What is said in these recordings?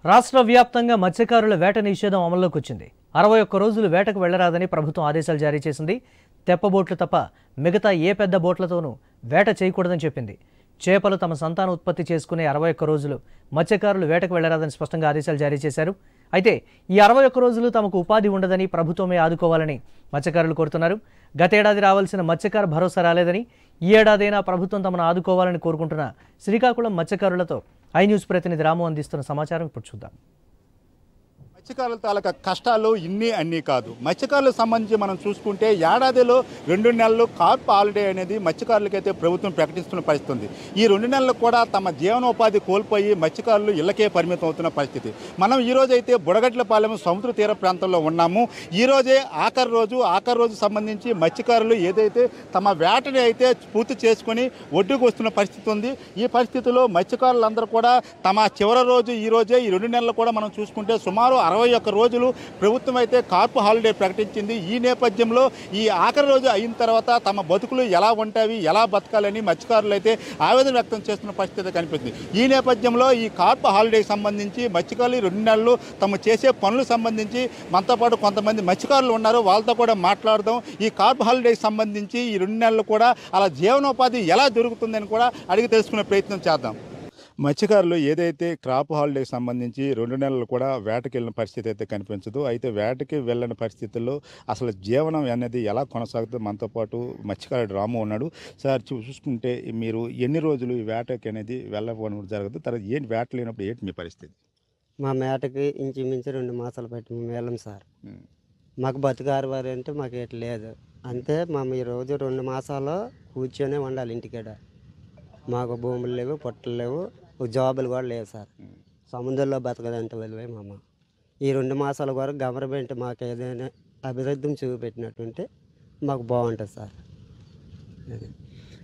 రాష్ట్ర వ్యాప్తంగా మత్స్యకారుల వేట నిషేధం అమల్లోకి వచ్చింది. 61 రోజులు వేటకు వెళ్లరాదని ప్రభుత్వం ఆదేశాలు జారీ చేసింది. తెప్పబోట్లు తప్ప మిగతా ఏ పెద్ద బోట్లతోనూ వేట చేయకూడదని చెప్పింది. చేపలు తమ సంతాన ఉత్పత్తి చేసుకునే 61 రోజులు మత్స్యకారులు వేటకు వెళ్లరాదని స్పష్టంగా ఆదేశాలు జారీ చేశారు. అయితే ఈ 61 రోజులు తమకు ఉపాధి ఉండదని ప్రభుత్వమే ఆదుకోవాలని మత్స్యకారులు కోరుతున్నారు. గతేడాది రావాల్సిన మత్స్యకార భరోసా రాలేదని ఈ ఏడాదైనా ప్రభుత్వం తమను ఆదుకోవాలని కోరుకుంటున్న శ్రీకాకుళం మత్స్యకారులతో ఐ న్యూస్ ప్రతినిధి రాము అందిస్తున్న సమాచారం ఇప్పుడు చూద్దాం. మత్స్యకారుల తాలూకా కష్టాలు ఇన్ని అన్నీ కాదు. మత్స్యకారులకు సంబంధించి మనం చూసుకుంటే ఏడాదిలో 2 నెలలు కార్ప్ హాలిడే అనేది మత్స్యకారులకైతే ప్రభుత్వం ప్రకటిస్తున్న పరిస్థితి ఉంది. ఈ 2 నెలలు కూడా తమ జీవనోపాధి కోల్పోయి మత్స్యకారులు ఇళ్లకే పరిమితం అవుతున్న పరిస్థితి. మనం ఈరోజు అయితే బుడగట్లపాలెం సముద్ర తీర ప్రాంతంలో ఉన్నాము. ఈరోజే ఆఖరి రోజు సంబంధించి మత్స్యకారులు ఏదైతే తమ వేటని అయితే పూర్తి చేసుకొని ఒడ్డుకు వస్తున్న పరిస్థితి ఉంది. ఈ పరిస్థితిలో మత్స్యకారులందరూ కూడా తమ చివరి రోజు ఈ 2 నెలలు కూడా మనం చూసుకుంటే సుమారు 61 రోజులు ప్రభుత్వం అయితే కార్ప్ హాలిడే ప్రకటించింది. ఈ నేపథ్యంలో ఈ ఆఖరి రోజు అయిన తర్వాత తమ బతుకులు ఎలా ఉంటాయి, ఎలా బతకాలని మత్స్యకారులు అయితే ఆవేదన వ్యక్తం చేస్తున్న పరిస్థితి కనిపిస్తుంది. ఈ నేపథ్యంలో ఈ కార్ప్ హాలిడేకి సంబంధించి మత్స్యకారులు 2 నెలలు తమ చేసే పనులకు సంబంధించి మనతో పాటు కొంతమంది మత్స్యకారులు ఉన్నారు, వాళ్ళతో కూడా మాట్లాడదాం. ఈ కార్ప్ హాలిడేకి సంబంధించి ఈ 2 నెలలు కూడా అలా జీవనోపాధి ఎలా దొరుకుతుందని కూడా అడిగి తెలుసుకునే ప్రయత్నం చేద్దాం. మత్స్యకారులు ఏదైతే క్రాప్ హాలిడేకి సంబంధించి 2 నెలలు కూడా వేటకి వెళ్ళిన పరిస్థితి అయితే కనిపించదు. అయితే వేటకి వెళ్ళని పరిస్థితుల్లో అసలు జీవనం అనేది ఎలా కొనసాగుతుందో మనతో పాటు మత్స్యకారుడు రాము ఉన్నాడు. సార్, చూసుకుంటే మీరు ఎన్ని రోజులు ఈ వేటకి అనేది వెళ్ళకపోవడం జరగదు, తర్వాత ఏంటి వేట లేనప్పుడు ఏంటి మీ పరిస్థితి? మా మేటకి ఇంచుమించు 2 మాసాలు పెట్టి మేము వెళ్ళం సార్. మాకు బతుకారు వారు అంటే మాకు ఎటు లేదు. అంతే మేము ఈరోజు 2 మాసాలు కూర్చొనే ఉండాలి ఇంటికాడ. మాకు భూములు లేవు, పొట్టలు లేవు, జాబులు కూడా లేవు సార్. సముద్రంలో బతకదంటే వెళ్ళిపోయి మా అమ్మ. ఈ 2 మాసాల వరకు గవర్నమెంట్ మాకు ఏదైనా అభివృద్ధిని చూపెట్టినట్టుంటే మాకు బాగుంటుంది సార్.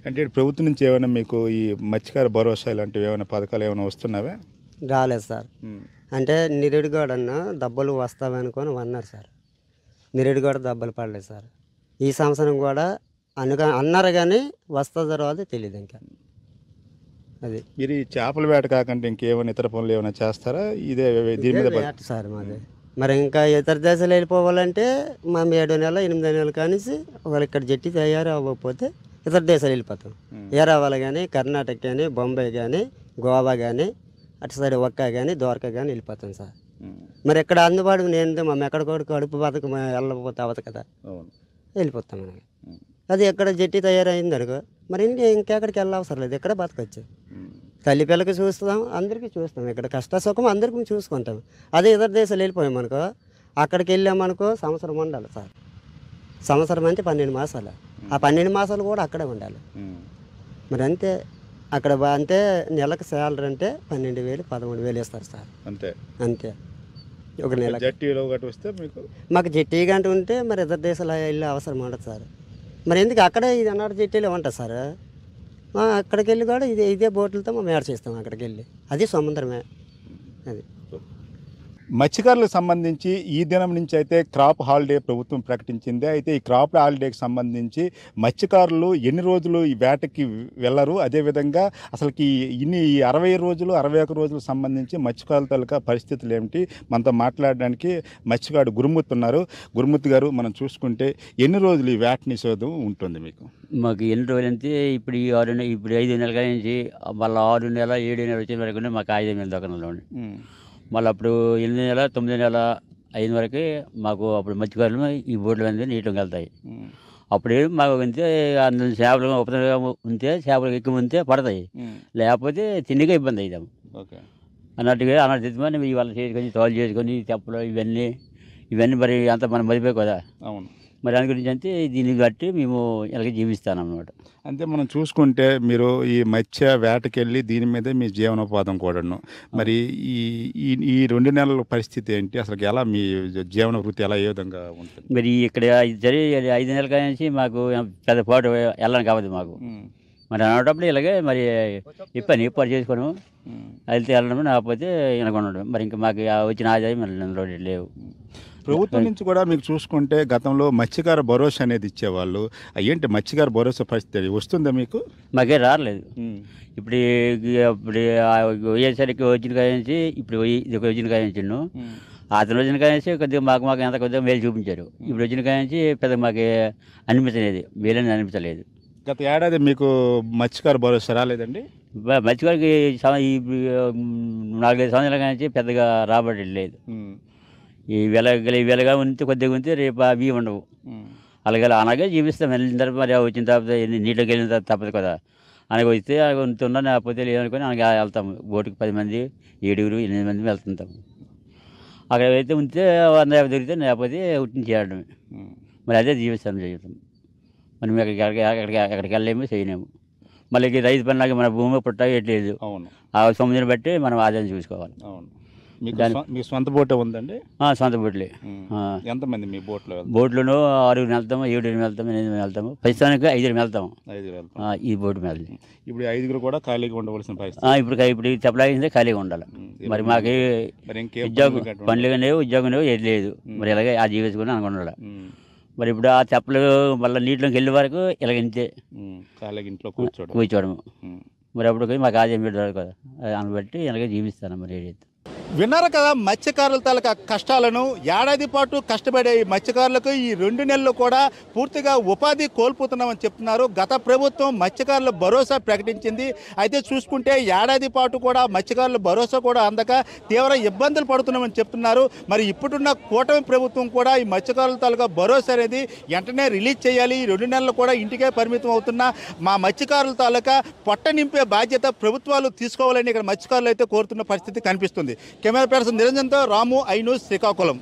అంటే ప్రభుత్వం నుంచి ఏమైనా మీకు ఈ మత్స్యకార భరోసా ఇలాంటివి ఏమైనా పథకాలు ఏమైనా వస్తున్నావా? రాలేదు సార్. అంటే నిరుడుగోడన్న దెబ్బలు వస్తావనుకొని అన్నారు సార్. నిరుడుగోడ దెబ్బలు పడలేదు సార్. ఈ సంవత్సరం కూడా అన్నారు కానీ వస్తుందో తర్వాత తెలియదు. ఇంకా అది మీరు ఈ చేపల వేట కాకుండా ఇంకేమైనా ఇతర పనులు ఏమైనా చేస్తారా? ఇదే దీని మీద వేట సార్ మాది. మరి ఇంకా ఇతర దేశాలు వెళ్ళిపోవాలంటే మా 7 నెలలు 8 నెలలు కానిసి ఒకవేళ ఇక్కడ జట్టి తయారు అవ్వకపోతే ఇతర దేశాలు వెళ్ళిపోతాం. ఏరావాల కానీ, కర్ణాటక కానీ, బొంబాయి కానీ, గోవా కానీ, అటు సైడ్ ఒక్క కానీ, ద్వారకా కానీ వెళ్ళిపోతాం సార్. మరి ఎక్కడ అందుబాటు నేను మేము ఎక్కడికోడికి కడుపు బతక వెళ్ళకపోతే అవ్వదు కదా, వెళ్ళిపోతాం. మనకి అది ఎక్కడ జట్టి తయారైంది అనుకో మరి ఇంకెక్కడికి వెళ్ళవసరం లేదు, ఎక్కడ బతకొచ్చు. తల్లి పిల్లకి చూస్తాం, అందరికీ చూస్తాం. ఇక్కడ కష్ట సుఖం అందరికీ చూసుకుంటాం. అదే ఇతర దేశాలు వెళ్ళిపోయామనుకో, అక్కడికి వెళ్ళామనుకో సంవత్సరం ఉండాలి సార్. సంవత్సరం అంటే 12 మాసాలు. ఆ 12 మాసాలు కూడా అక్కడే ఉండాలి. మరి అంతే అక్కడ అంటే నెలకు శాలరీ అంటే 12,000 13,000 ఇస్తారు సార్. అంతే ఒక నెల. మాకు జట్టి గంట ఉంటే మరి ఇతర దేశాలు వెళ్ళే అవసరం ఉండదు సార్. మరి ఎందుకు అక్కడే ఇది అన్నాడు జట్టీలో ఉంటుంది సార్. అక్కడికి వెళ్ళి కూడా ఇదే బోట్లతో మేము ఏడ చేస్తాం. అక్కడికి వెళ్ళి అది సముద్రమే. అది మత్స్యకారులకు సంబంధించి ఈ దినం నుంచి అయితే క్రాప్ హాలిడే ప్రభుత్వం ప్రకటించింది. అయితే ఈ క్రాప్ హాలిడేకి సంబంధించి మత్స్యకారులు ఎన్ని రోజులు ఈ వేటకి వెళ్ళరు, అదేవిధంగా అసలుకి ఇన్ని 60 రోజులు 61 రోజులకు సంబంధించి మత్స్యకారుల తాలూకా పరిస్థితులు ఏమిటి మనతో మాట్లాడడానికి మత్స్యకారుడు గురుమూర్తి ఉన్నారు. గురుమూర్తి గారు, మనం చూసుకుంటే ఎన్ని రోజులు ఈ వేట నిషేధం ఉంటుంది మీకు? మాకు ఎన్ని రోజులు అంటే ఇప్పుడు ఈ 5 నెలల నుంచి మళ్ళీ 6 నెల 7 నెలల వచ్చే వరకు మాకు 5 నెలల దొరకనంలో ఉండి మళ్ళీ అప్పుడు 8 నెల 9 నెల అయిన వరకు మాకు అప్పుడు మత్స్యకారులు ఈ బోట్లు అనేది నీటిలోకి వెళ్తాయి. అప్పుడు మాకు ఉంటే అందులో చేపలు ఉపతంగా ఉంటే చేపలు ఎక్కువ ఉంటే పడతాయి, లేకపోతే తిండిగా ఇబ్బంది అవుతాము అన్నట్టుగా. అన్నట్టు ఇవాళ చేసుకొని తోలు చేసుకొని తెప్పలు ఇవన్నీ మరి అంత మనం మరిపోయి కదా. అవును. మరి దాని గురించి అంటే దీన్ని బట్టి మేము ఇలాగే జీవిస్తాను అన్నమాట. అంటే మనం చూసుకుంటే మీరు ఈ మత్స్య వేటకెళ్ళి దీని మీదే మీ జీవనోపాధం కూడాను. మరి ఈ 2 నెలల పరిస్థితి ఏంటి, అసలు ఎలా మీ జీవన వృత్తి ఎలా ఏ విధంగా ఉంటుంది? మరి ఇక్కడ సరే 5 నెలల నుంచి మాకు పెద్ద పాటు వెళ్ళడానికి అవ్వదు మాకు. మరి అనేటప్పుడు ఇలాగే మరి ఇప్పటి చేసుకోవడం వెళ్తే వెళ్ళడం, లేకపోతే ఇలా ఉండడం. మరి ఇంకా మాకు వచ్చిన ఆదాయం లేవు. ప్రభుత్వం నుంచి కూడా మీకు చూసుకుంటే గతంలో మత్స్యకార భరోసా అనేది ఇచ్చేవాళ్ళు. ఏంటి మత్స్యకార భరోసా పరిస్థితి వస్తుందా మీకు? మాకే రాలేదు. ఇప్పుడు ఇప్పుడు పోయేసరికి వచ్చిన కాయించి ఇప్పుడు ఇది వచ్చిన కాయించాను. అతను వచ్చిన కాయించి కొద్దిగా మాకు ఎంత కొద్దిగా మేలు చూపించారు. ఇప్పుడు వచ్చిన కాయించి పెద్ద మాకు అనిపించలేదు, మేలని అనిపించలేదు. గత ఏడాది మీకు మత్స్యకార భరోసా రాలేదండి? మత్స్యకారికి ఈ 4-5 సంవత్సరాల కాయించి పెద్దగా రాబడి లేదు. ఈ వెలగా ఉంటే కొద్దిగా ఉంటే రేపు అవి ఉండవు. అలాగే జీవిస్తాం. వెళ్ళిన తర్వాత మరి వచ్చిన తర్వాత నీటిలోకి వెళ్ళిన తర్వాత తప్పదు కదా. అనగా వస్తే ఉంటున్నా లేకపోతే లేదనుకొని అనగా వెళ్తాము. బోటుకి 10 మంది 7-8 మంది వెళ్తుంటాము. అక్కడ అయితే ఉంటే 150 దొరికితే లేకపోతే ఉట్టిని చేయడమే. మరి అదే జీవిస్తాం చేస్తాం. మరి మేము ఎక్కడికి వెళ్ళలేము, చేయలేము. మళ్ళీ రైతు పనిలాగా మన భూమి పుట్ట ఎట్లేదు. అవును, ఆ సముద్రం బట్టి మనం ఆదాయం చూసుకోవాలి. అవును. మీ సొంత బోటే ఉందండి? సొంత బోట్లే. ఎంతమంది మీ బోట్లో? బోట్లోనూ 6 వెళ్తాము, 7 వెళ్తాము, 8 వెళ్తాము. ప్రస్తుతానికి 5 వెళ్తాము. 5 వెళ్తాం ఈ బోటు మీద. ఇప్పుడు 5 కూడా ఖాళీగా ఉండవలసిన పరిస్థితి. ఇప్పుడు చెప్పలాగిందే ఖాళీగా ఉండాలి. మరి మాకు ఉద్యోగం పనులు లేవు, ఉద్యోగం లేవు, ఏది లేదు. మరి ఇలాగే ఆ జీవించుకుని అనుకుండాలి. మరి ఇప్పుడు ఆ చెప్పలు మళ్ళీ నీటిలోకి వెళ్ళే వరకు ఇలాగ ఇంతే ఖాళీగా ఇంట్లో కూర్చోవడము. మరి అప్పుడు మాకు ఆదాయం పెట్టారు కదా, దాన్ని బట్టి ఇలాగే జీవిస్తాను. మరి ఏదైతే విన్నారు కదా మత్స్యకారుల తాలూకా కష్టాలను. ఏడాది పాటు కష్టపడే ఈ మత్స్యకారులకు ఈ 2 నెలలు కూడా పూర్తిగా ఉపాధి కోల్పోతున్నామని చెప్తున్నారు. గత ప్రభుత్వం మత్స్యకారుల భరోసా ప్రకటించింది. అయితే చూసుకుంటే ఏడాది పాటు కూడా మత్స్యకారుల భరోసా కూడా అందక తీవ్ర ఇబ్బందులు పడుతున్నామని చెప్తున్నారు. మరి ఇప్పుడున్న కూటమి ప్రభుత్వం కూడా ఈ మత్స్యకారుల తాలూకా భరోసా అనేది వెంటనే రిలీజ్ చేయాలి. ఈ 2 నెలలు కూడా ఇంటికే పరిమితం అవుతున్న మా మత్స్యకారుల తాలూకా పొట్ట నింపే బాధ్యత ప్రభుత్వాలు తీసుకోవాలని ఇక్కడ మత్స్యకారులు అయితే కోరుతున్న పరిస్థితి కనిపిస్తుంది. కెమెరా పర్సన్ నిరంజన్తో రాము, ఐ న్యూస్, శ్రీకాకుళం.